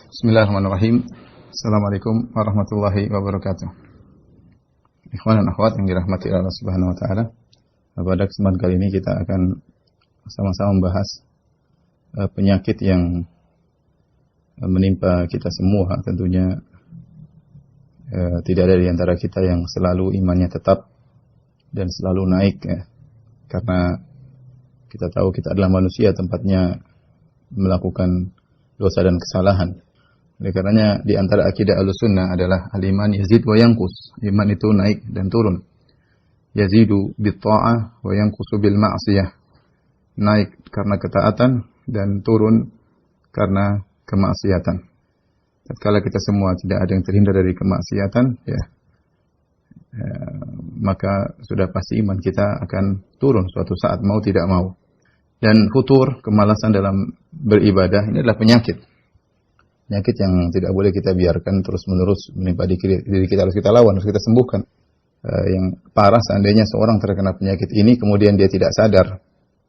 Bismillahirrahmanirrahim. Assalamualaikum warahmatullahi wabarakatuh. Ikhwan dan akhwat yang dirahmati Allah Subhanahu wa taala. Pada kesempatan kali ini kita akan sama-sama membahas penyakit yang menimpa kita semua. Tentunya tidak ada di antara kita yang selalu imannya tetap dan selalu naik ya. Karena kita tahu kita adalah manusia, tempatnya melakukan dosa dan kesalahan. Oleh karenanya di antara akidah Ahlussunnah adalah al-iman yazid wa yanqus. Iman itu naik dan turun. Yazidu bit-tha'ah wa yanqusu bil ma'siyah. Naik karena ketaatan dan turun karena kemaksiatan. Tatkala kita semua tidak ada yang terhindar dari kemaksiatan, maka sudah pasti iman kita akan turun suatu saat, mau tidak mau. Dan futur, kemalasan dalam beribadah, ini adalah penyakit. Penyakit yang tidak boleh kita biarkan terus-menerus menimpa diri kita, harus kita lawan, harus kita sembuhkan. Yang parah seandainya seorang terkena penyakit ini, kemudian dia tidak sadar,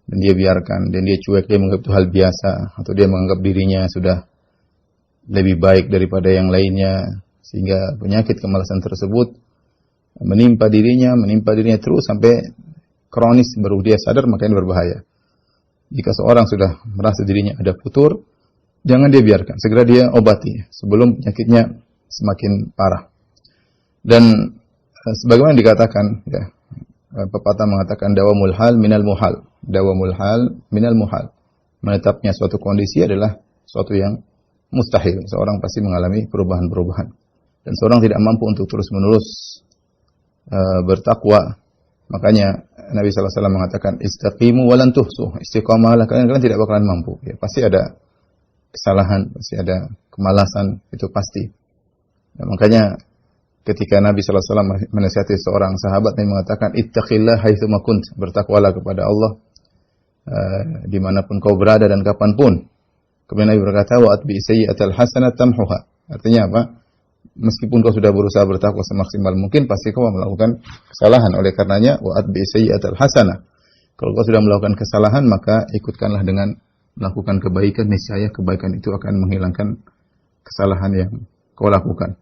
dan dia biarkan, dan dia cuek, dia menganggap itu hal biasa, atau dia menganggap dirinya sudah lebih baik daripada yang lainnya, sehingga penyakit kemalasan tersebut menimpa dirinya terus sampai kronis, baru dia sadar, maka ini berbahaya. Jika seorang sudah merasa dirinya ada futur, jangan dia biarkan, segera dia obati sebelum penyakitnya semakin parah. Dan sebagaimana dikatakan, pepatah mengatakan dawamul hal minal muhal. Dawamul hal minal muhal. Menetapnya suatu kondisi adalah suatu yang mustahil. Seorang pasti mengalami perubahan-perubahan. Dan seorang tidak mampu untuk terus-menerus bertakwa. Makanya Nabi SAW mengatakan istaqimu walan tuhsuh. Istiqamalah, kalian tidak bakalan mampu. Ya, pasti ada kesalahan, pasti ada kemalasan, itu pasti. Dan makanya ketika Nabi SAW menasihati seorang sahabat, Nabi mengatakan ittaqillah haitsu ma kunt, bertakwalah kepada Allah dimanapun kau berada dan kapanpun. Kemudian Nabi berkata wa atbi sayyi'atal hasanat tamhuha. Artinya apa? Meskipun kau sudah berusaha bertakwa semaksimal mungkin, pasti kau melakukan kesalahan. Oleh karenanya wa atbi sayyi'atal hasanah. Kalau kau sudah melakukan kesalahan, maka ikutkanlah dengan melakukan kebaikan, niscaya kebaikan itu akan menghilangkan kesalahan yang kau lakukan.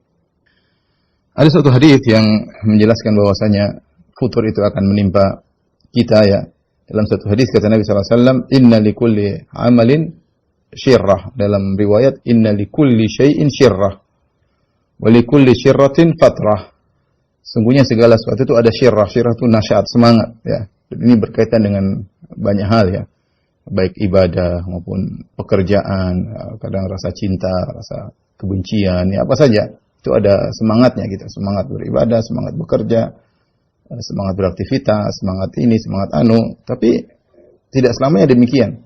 Ada suatu hadis yang menjelaskan bahwasanya futur itu akan menimpa kita ya. Dalam suatu hadis kata Nabi SAW, inna likulli amalin syirrah. Dalam riwayat, inna likulli syai'in syirrah. Wa likulli syirratin fatrah. Sungguhnya segala sesuatu itu ada syirrah. Syirrah itu nasihat, semangat ya. Dan ini berkaitan dengan banyak hal ya. Baik ibadah maupun pekerjaan, kadang rasa cinta, rasa kebencian, ya apa saja. Itu ada semangatnya kita, semangat beribadah, semangat bekerja, semangat beraktivitas, semangat ini, semangat anu, tapi tidak selamanya demikian.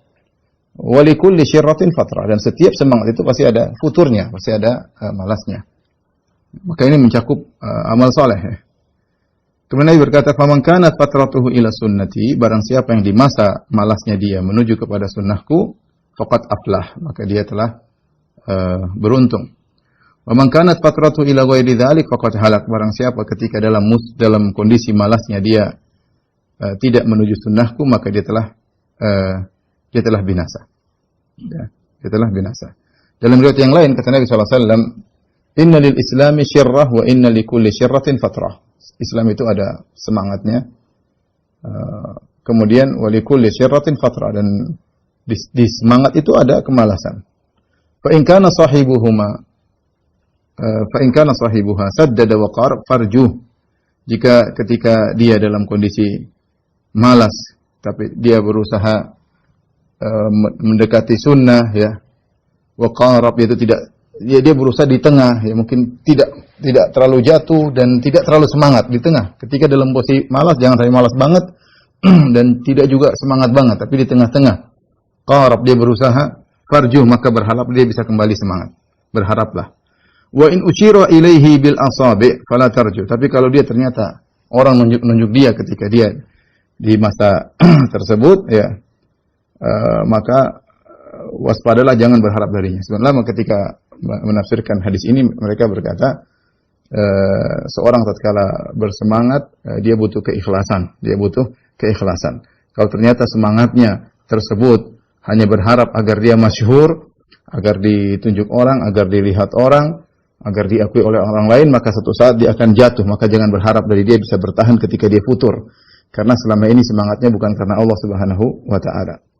Walikulli syirratin fatrah, dan setiap semangat itu pasti ada futurnya, pasti ada malasnya. Maka ini mencakup amal saleh ya. Kemudian Nabi berkata, "Faman kanat fatratuhu ila sunnati", barang siapa yang di masa malasnya dia menuju kepada sunnahku, faqad aflah, maka dia telah beruntung. Wa man kanat fatratuhu ila ghairi dzalik faqad halak, barang siapa ketika dalam kondisi malasnya dia tidak menuju sunnahku, maka dia telah binasa. Ya, dia telah binasa. Dalam riwayat yang lain kata Nabi sallallahu alaihi wasallam, "Inna lil islami syirrah wa inna likulli syirratin fatrah." Islam itu ada semangatnya. Kemudian walikulli syirratin fatrah, dan di semangat itu ada kemalasan. Fa in kana sahibuha saddada wa qarab farjuh. Jika ketika dia dalam kondisi malas tapi dia berusaha mendekati sunnah ya, wa qarab, itu tidak, dia berusaha di tengah ya, mungkin tidak terlalu jatuh dan tidak terlalu semangat, di tengah. Ketika dalam posisi malas, jangan sampai malas banget dan tidak juga semangat banget, tapi di tengah-tengah. Qarab, dia berusaha, farjuh, maka berharap dia bisa kembali semangat. Berharaplah. Wa in usyira ilaihi bil asabi fala tarju. Tapi kalau dia ternyata orang nunjuk dia ketika dia di masa tersebut ya, maka waspadalah, jangan berharap darinya. Sebenarnya ketika menafsirkan hadis ini, mereka berkata seorang tatkala bersemangat, dia butuh keikhlasan. Kalau ternyata semangatnya tersebut hanya berharap agar dia masyhur, agar ditunjuk orang, agar dilihat orang, agar diakui oleh orang lain, maka satu saat dia akan jatuh. Maka jangan berharap dari dia bisa bertahan ketika dia futur. Karena selama ini semangatnya bukan karena Allah Subhanahu wa taala.